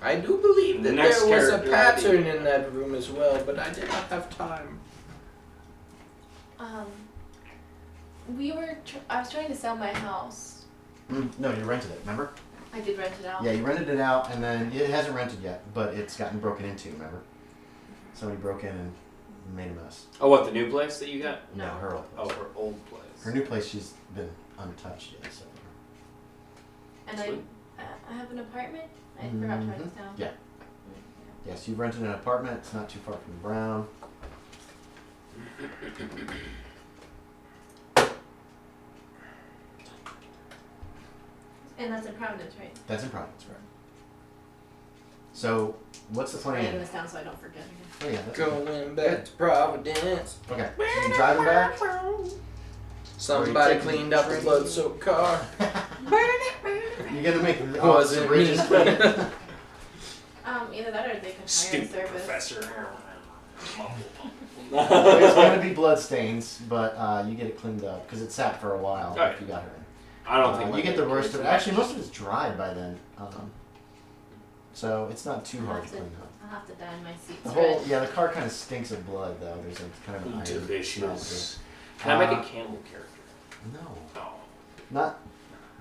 I do believe that Next there was a character pattern ID. in that room as well, but I did not have time. I was trying to sell my house. No, you rented it. Remember? I did rent it out. Yeah, you rented it out, and then it hasn't rented yet, but it's gotten broken into. Remember? Somebody broke in and made a mess. Oh, what, the new place that you got? No. her old Oh, place. her old place. Her new place, she's been untouched yet. So. And Sweet. I have an apartment. I forgot to write this down. Yeah. Yes, you've rented an apartment. It's not too far from Brown. And that's in Providence, right? That's in Providence, right? So, what's the I'm writing plan? this down so I don't forget again. Oh yeah, that's okay. Going back to Providence. Okay, so you driving back? Somebody taking cleaned out the train? blood-soaked car. You're gonna make the Wasn't bridges me. clean. Either that or they can hire a Stupid service. professor. There's gonna be blood stains, but you get it cleaned up because it sat for a while. Alright. If you got her in. I don't think you get the worst of it. it. Actually, most of it's dried by then, so it's not too I'll hard have to to- clean up. I'll have to dye my seats The whole red. the car kind of stinks of blood though. There's a kind of an iron smell to Delicious. it. Can I make a Campbell character? No, No.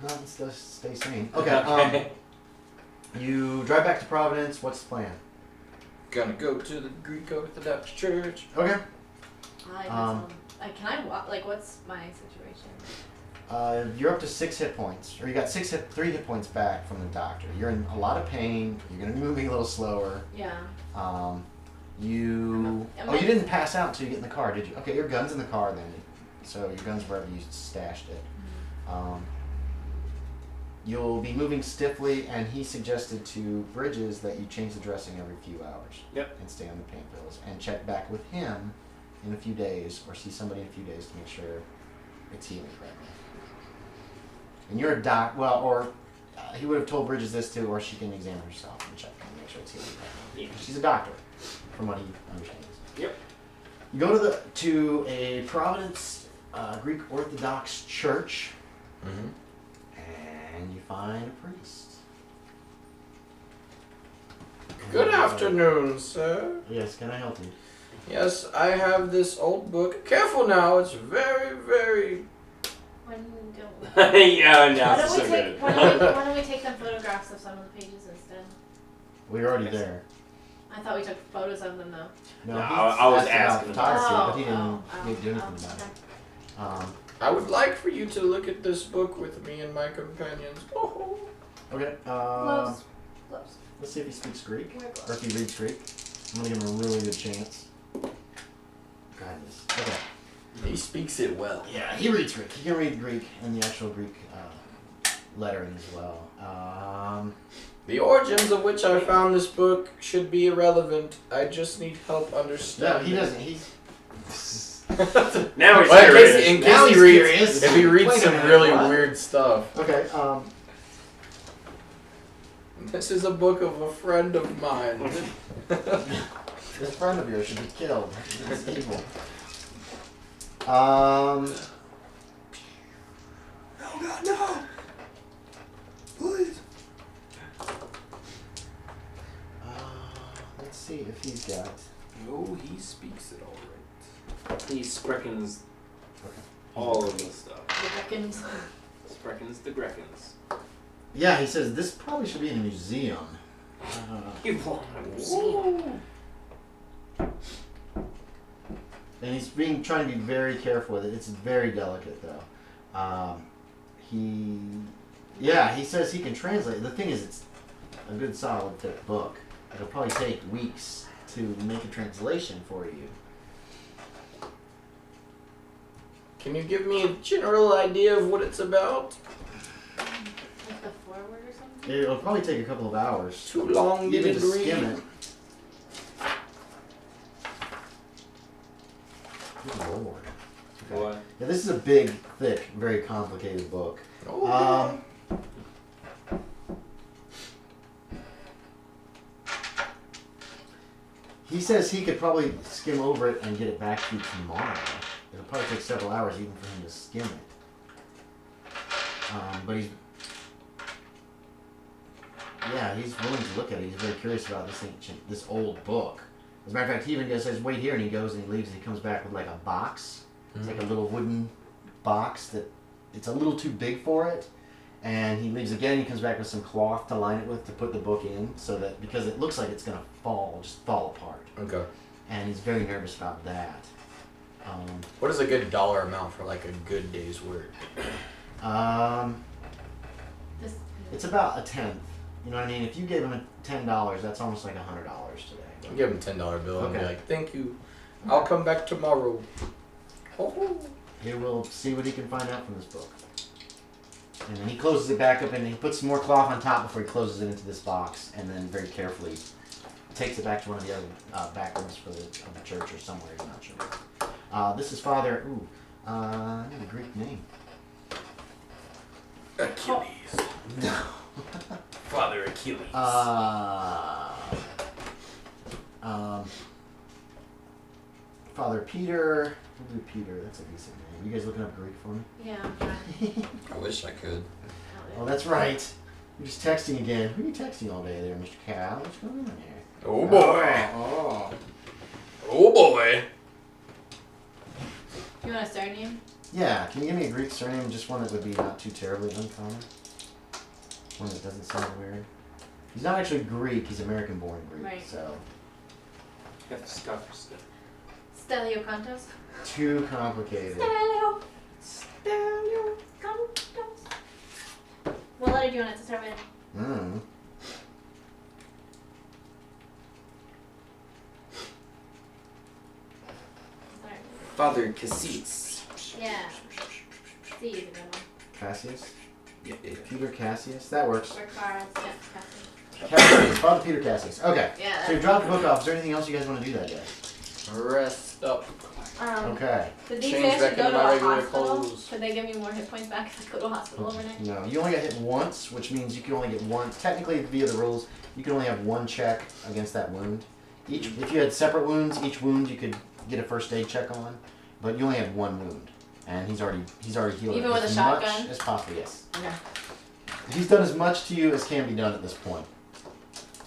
not stay sane. Okay. Okay. You drive back to Providence. What's the plan? Gonna go to the Greek Orthodox Church. Okay. Can I walk? Like, what's my situation? You're up to 6 hit points, or you got 3 hit points back from the doctor. You're in a lot of pain. You're gonna be moving a little slower. Yeah. You didn't pass out until you get in the car, did you? Okay, your gun's in the car then. So your gun's wherever you stashed it. You'll be moving stiffly, and he suggested to Bridges that you change the dressing every few hours. Yep. And stay on the pain pills, and check back with him in a few days, or see somebody in a few days to make sure it's healing correctly. And you're a he would have told Bridges this too, or she can examine herself and check and make sure it's healing correctly. Yeah. She's a doctor, from what he understands. Yep. You go to a Providence Greek Orthodox church, and you find a priest. Good afternoon, sir. Yes, can I help you? Yes, I have this old book. Careful now, it's very, very... When don't we? Yeah, no, Why it's so don't good. why don't we take them photographs of some of the pages instead? We're already there. I thought we took photos of them though. No, No, he I was asked about asking photography, about- but he didn't do anything about okay. it. I would like for you to look at this book with me and my companions. Oh. Okay. Gloves. Gloves. Let's see if he speaks Greek, Wear or gloves. if he reads Greek. I'm gonna give him a really good chance. Goodness. Okay. He speaks it well. Yeah, he reads Greek. He can read Greek and the actual Greek lettering as well. The origins of which I found this book should be irrelevant. I just need help No, understanding. he doesn't. He's. Now he's Well, curious. in Now case he's he reads, curious. if he reads Wait a some minute, really what? weird stuff. Okay. This is a book of a friend of mine. This friend of yours should be killed. It's evil. Oh God, no! Please. Let's see if he's got. Oh, he speaks it all right. He spreckens Okay. all of the stuff. The Beckons. Spreckens the Greckens. Yeah, he says this probably should be in a museum. You want a museum? And he's trying to be very careful with it. It's very delicate though. He says he can translate. The thing is, it's a good solid thick book. It'll probably take weeks to make a translation for you. Can you give me a general idea of what it's about? Like the forward or something? It'll probably take a couple of hours. Too long Even to to skim read. it. Good lord. Okay. What? Yeah, this is a big, thick, very complicated book. Oh, He says he could probably skim over it and get it back to you tomorrow. It'll probably take several hours even for him to skim it. But he's willing to look at it. He's very curious about this old book. As a matter of fact, he even says, "Wait here," and he goes and he leaves and he comes back with like a box. It's like a little wooden box that it's a little too big for it. And he leaves again. He comes back with some cloth to line it with to put the book in, so that because it looks like it's gonna just fall apart. okay. And he's very nervous about that. What is a good dollar amount for like a good day's work? This. It's about a tenth. You know what I mean? If you gave him $10, that's almost like $100 today. I'll give him a $10 bill and be Okay. like, "Thank you. I'll come back tomorrow." Oh. He will see what he can find out from this book. And then he closes it back up and he puts some more cloth on top before he closes it into this box, and then very carefully takes it back to one of the other back rooms of the church or somewhere. He's not sure. This is Father. I need a Greek name. Achilles. No. Father Achilles. Father Peter. We'll do Peter. That's a decent name. You guys looking up Greek for me? Yeah, I'm trying. I wish I could. Oh, that's right. You're just texting again. Who are you texting all day there, Mr. Cal? What's going on here? Oh boy. Oh. Oh boy. You want a surname? Yeah, can you give me a Greek surname? Just one that would be not too terribly uncommon. One that doesn't sound weird. He's not actually Greek, he's American-born Greek, Right. so... You have to scuff your stuff. Stelio Contos? Too complicated. Stelio. Come. What letter do you want it to start with? Sorry. Father Cassis. Yeah. C is a good one. Cassius? Yeah. Peter Cassius? That works. Or Carl. Yeah, Cassius. Father Peter Cassius. Okay. Yeah. So you dropped the book off. Is there anything else you guys want to do that day? Rest up. Okay. Could these Change actually back go into to my a regular hospital? clothes. Could they give me more hit points back if I go to a hospital overnight? No, you only got hit once, which means you can only get one. Technically, via the rules, you can only have one check against that wound. If you had separate wounds, each wound you could get a first aid check on, but you only had one wound, and he's already healed Even it with as a shotgun? much as possible. Yes. Okay. He's done as much to you as can be done at this point.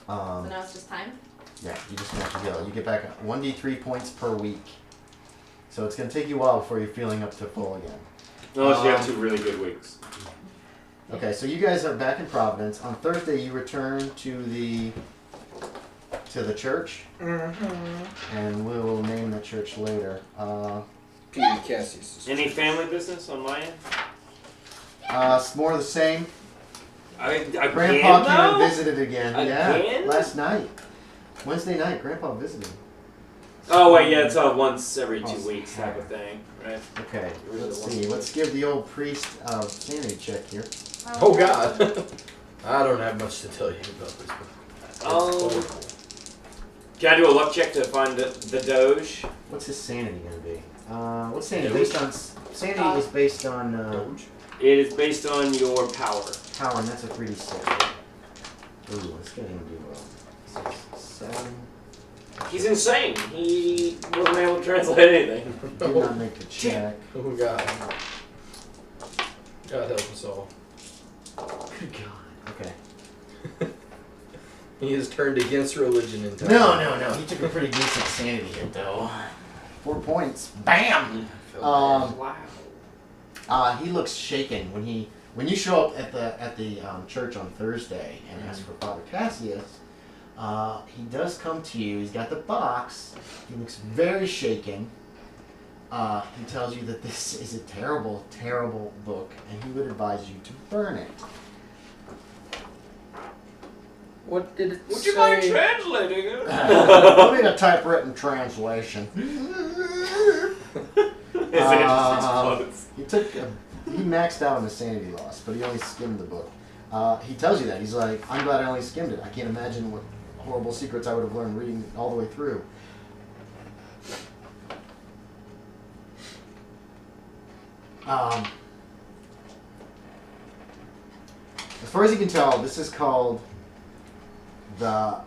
So now it's just time? Yeah, you just have to heal. You get back 1d3 points per week. So it's going to take you a while before you're feeling up to full again. Unless you have 2 really good weeks. Okay, so you guys are back in Providence. On Thursday, you return to the church, and we will name the church later. Peter Cassius. Any family business on my end? It's more of the same. Grandpa Grandpa came and visited again. Again? Yeah, last night, Wednesday night, Grandpa visited. Oh wait, yeah, it's once every 2 weeks type of thing, right? Okay, let's see. Let's give the old priest a sanity check here. Oh God. I don't have much to tell you about this book. Can I do a luck check to find the Doge? What's his sanity going to be? What's sanity based on? Sanity is based on Doge? It is based on your power. power, and that's a 3d6. Ooh, let's get him to do 6, 7. He's insane. He wasn't able to translate anything. Did not make the check. Oh God. God help us all. Good God. Okay. He has turned against religion in time. No. He took a pretty decent sanity hit, though. 4 points. Bam! Wow. He looks shaken when you show up at the church on Thursday and ask for Father Cassius. He does come to you. He's got the box. He looks very shaken. He tells you that this is a terrible, terrible book, and he would advise you to burn it. What did it Would say? you mind translating it? I need a typewritten translation. His answer explodes. He maxed out on his sanity loss, but he only skimmed the book. He tells you that. He's like, I'm glad I only skimmed it. I can't imagine what horrible secrets I would have learned reading it all the way through. As far as you can tell, this is called the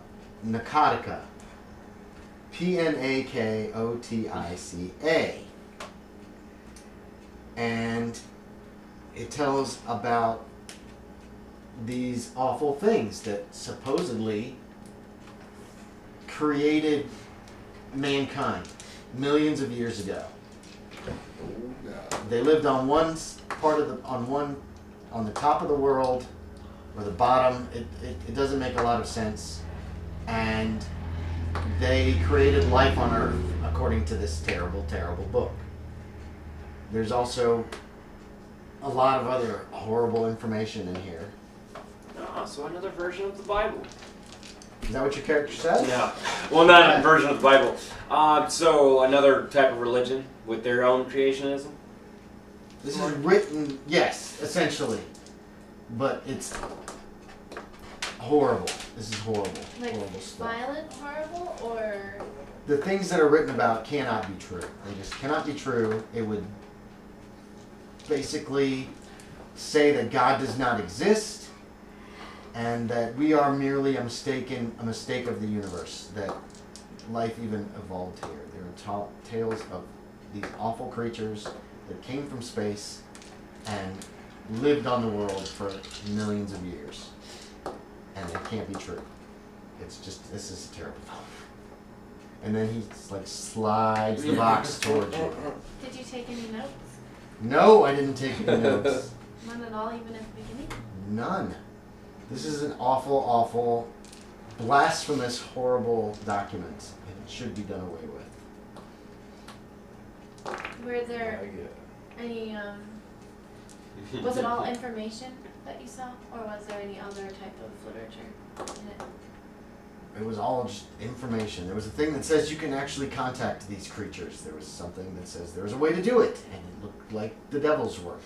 Nakatica. Pnakotica. And it tells about these awful things that supposedly created mankind millions of years ago. They lived on one part of on the top of the world or the bottom. It doesn't make a lot of sense. And they created life on Earth according to this terrible, terrible book. There's also a lot of other horrible information in here. So another version of the Bible. Is that what your character says? Yeah. Well, not a version of the Bible. So another type of religion with their own creationism. This is written, yes, essentially. But it's horrible. This is horrible. Like horrible stuff. violent, horrible, or The things that are written about cannot be true. They just cannot be true. It would basically say that God does not exist and that we are merely a mistake of the universe, that life even evolved here. There are tales of these awful creatures that came from space and lived on the world for millions of years. And it can't be true. It's just, this is terrible. And then he like slides the box towards you. did you take any notes? No, I didn't take any notes. None at all, even at the beginning? None. This is an awful, awful, blasphemous, horrible document. It should be done away with. Were there any Was it all information that you saw, or was there any other type of literature in it? It was all just information. There was a thing that says you can actually contact these creatures. There was something that says there was a way to do it, and it looked like the devil's work.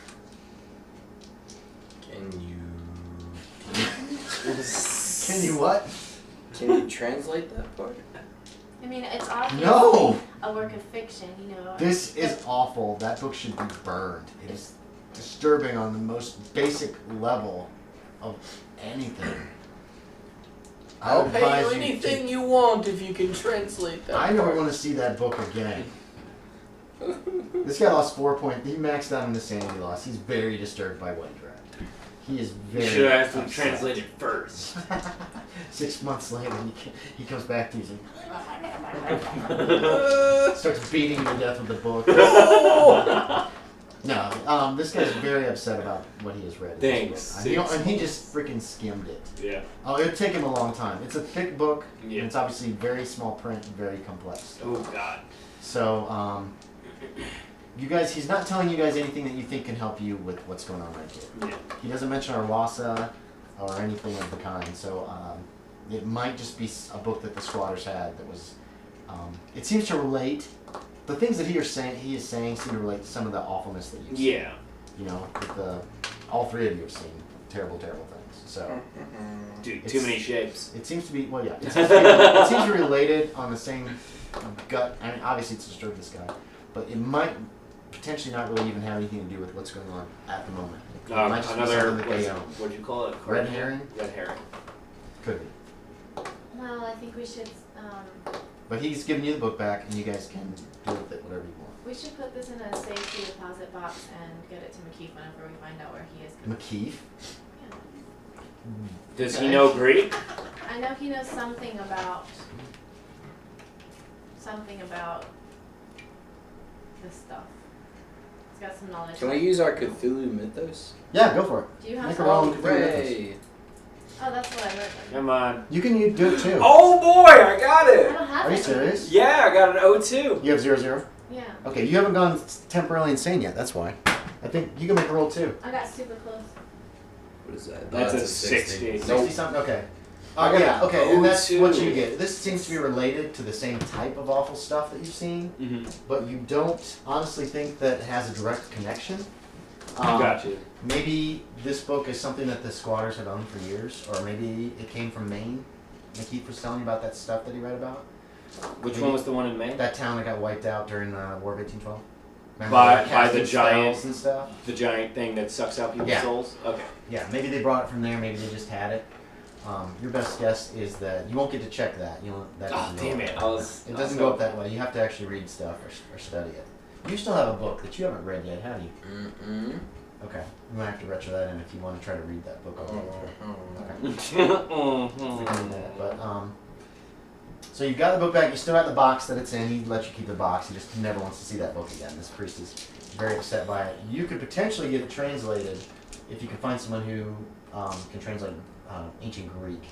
Can you Can you what? translate that part? I mean, it's obviously No! a work of fiction, you know. This is awful. That book should be burned. It is disturbing on the most basic level of anything. I I'll would pay advise you to- anything you want if you can translate that. I never part. want to see that book again. This guy lost 4 points. He maxed out on the sanity loss. He's very disturbed by what he read. He is very. You should have asked him to upset. translate it first. 6 months later, he comes back to you and starts beating you to death with the book. No, this guy's very upset about what he has read. in this Thanks. book. And he just freaking skimmed it. Yeah. Oh, it'll take him a long time. It's a thick book, Yeah. and it's obviously very small print and very complex. Oh God. So, you guys, he's not telling you guys anything that you think can help you with what's going on right here. Yeah. He doesn't mention Arwasa or anything of the kind, so it might just be a book that the squatters had that was. It seems to relate. The things that he is saying seem to relate to some of the awfulness that you've seen. Yeah. You know, all three of you have seen terrible, terrible things. So Dude, too It's- many shapes. it seems to be it seems to be related on the same gut. I mean, obviously it's disturbed this guy, but it might potentially not really even have anything to do with what's going on at the moment. It might just be Another, something that they own. what'd you call it? Red herring? Red herring. Could be. Well, I think we should But he's giving you the book back, and you guys can do with it whatever you want. we should put this in a safety deposit box and get it to McKeith whenever we find out where he is. McKeith? Yeah. Does Okay. he know Greek? I know he knows something about this stuff. He's got some knowledge. Can we use our Cthulhu mythos? Yeah, go for it. Do you have Make a some? roll. Cthulhu mythos. Hooray! Oh, that's what I wrote. Come on. You can do it too. Oh boy, I got I it. don't have Are you it. serious? Yeah, I got an O2. You have 0-0? Yeah. Okay, you haven't gone temporarily insane yet, that's why. I think you can make a roll too. I got super close. What is that? That's Oh, a 60. 60 something? Okay. I got Yeah, an okay, and that's what O2. you get. This seems to be related to the same type of awful stuff that you've seen, Mm-hmm. but you don't honestly think that it has a direct connection. Got you. Maybe this book is something that the squatters have owned for years, or maybe it came from Maine. McKeith was telling you about that stuff that he read about. Which Maybe one was the one in Maine? That town that got wiped out during the War of 1812. Remember By they the casted giant- spells and stuff. The giant thing that sucks out people's Yeah. souls? Okay. Yeah, maybe they brought it from there. Maybe they just had it. Your best guess is that you won't get to check that. You know that. Oh, doesn't go damn up it. that I way. was. It doesn't go up that way. You have to actually read stuff or study it. You still have a book that you haven't read yet, have you? Mm-mm. Okay. You might have to retro that in if you want to try to read that book. Oh. Okay. We Mhm. can do that. But so you've got the book back. You still got the box that it's in. He let you keep the box. He just never wants to see that book again. This priest is very upset by it. You could potentially get it translated if you can find someone who can translate ancient Greek.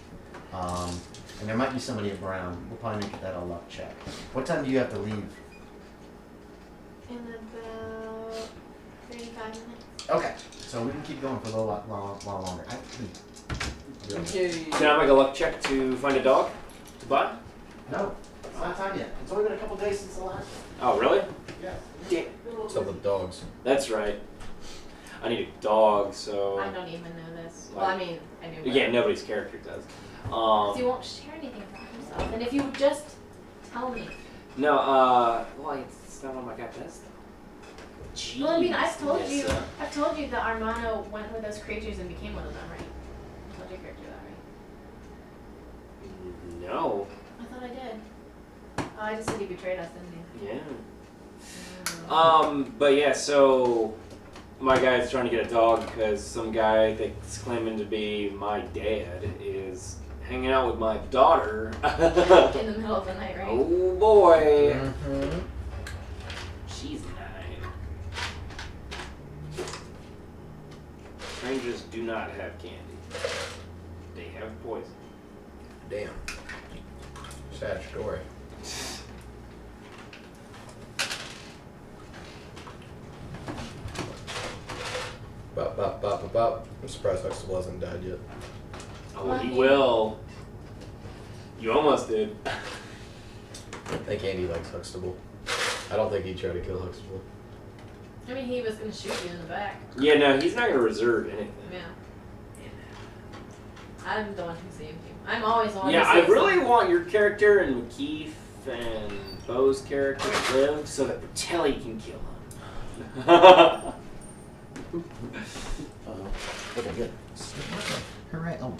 And there might be somebody at Brown. We'll probably make that a luck check. What time do you have to leave? In about 35 minutes. Okay. So we can keep going for a little while longer. Okay. Can I make a luck check to find a dog to buy? No, it's not time yet. It's only been a couple days since the last one. Oh, really? Yeah. What's up with dogs? That's right. I need a dog, so. I don't even know this. Well, I mean, I knew. Yeah, nobody's character does. He won't share anything about himself. And if you would just tell me. No, well, it's not on my goddamn list. Jeez, Well, I mean, I've told Nissa. you that Armano went with those creatures and became one of them, right? I told your character that, right? No. I thought I did. Oh, I just said he betrayed us, didn't he? Yeah. But yeah, so my guy's trying to get a dog because some guy that's claiming to be my dad is hanging out with my daughter. In the middle of the night, right? Oh boy. Mm-hmm. She's 9. Strangers do not have candy. They have poison. Damn. Sad story. About I'm surprised Huxtable hasn't died yet. Oh, he will. You almost did. I think Andy likes Huxtable. I don't think he'd try to kill Huxtable. I mean, he was gonna shoot you in the back. Yeah, no, he's not going to reserve anything. Yeah. I'm the one who saved you. I'm always the one Yeah, who I saves really someone. want your character and McKeith and Bo's character to live so that Patelli can kill him. Okay, good. Hooray. Oh,